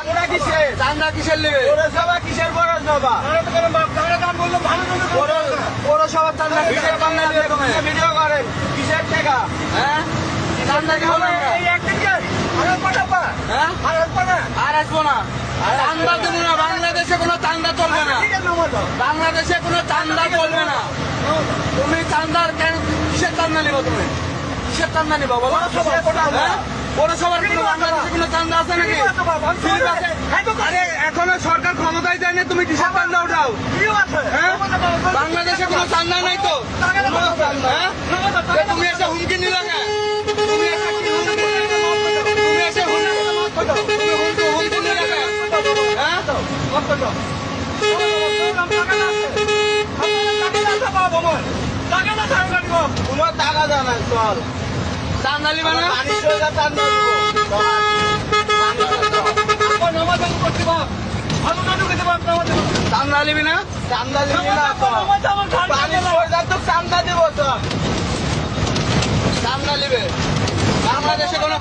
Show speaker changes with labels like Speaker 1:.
Speaker 1: চান্দা কিসের?
Speaker 2: চান্দা কিসের নেবে?
Speaker 1: পৌরসভা কিসের পৌরসভা?
Speaker 2: পৌরসভার চান্দা কিসের চান্দা নেবে তুমি?
Speaker 1: ভিডিও করেন কিসের টাকা?
Speaker 2: হ্যাঁ চান্দা কি বলবো? হ্যাঁ আর আসবো না, চান্দা দেবো না। বাংলাদেশে কোনো চান্দা চলবে না, বাংলাদেশে কোনো চান্দা চলবে না। তুমি চান্দার কেন কিসের চান্দা নিবো? তুমি কিসের চান্দা নিবো বলো? হ্যাঁ? পৌরসভার কোনো বাংলাদেশে কোনো চান্দা আছে নাকি? ঠিক আছে। আরে এখনো সরকার ক্ষমতায় যায় না, তুমি কিসের চান্দা উঠাও? হ্যাঁ? বাংলাদেশে কোনো চান্দা নাই তো। হ্যাঁ? তুমি এসে হুমকি নিলে কেন? তুমি এসে কি হুমকি নিলে? তুমি এসে হুমকি নিলে কেন? হ্যাঁ?
Speaker 1: কোনো টাকা জানাই চল
Speaker 2: চান্দা নিবে না?
Speaker 1: পানি সোজা চান্দা দিব।
Speaker 2: চান্দা নিবি না?
Speaker 1: চান্দা দিবি না তো পানি সোজা তো চান্দা দিব তো
Speaker 2: চান্দা নিবে। বাংলাদেশে কোনো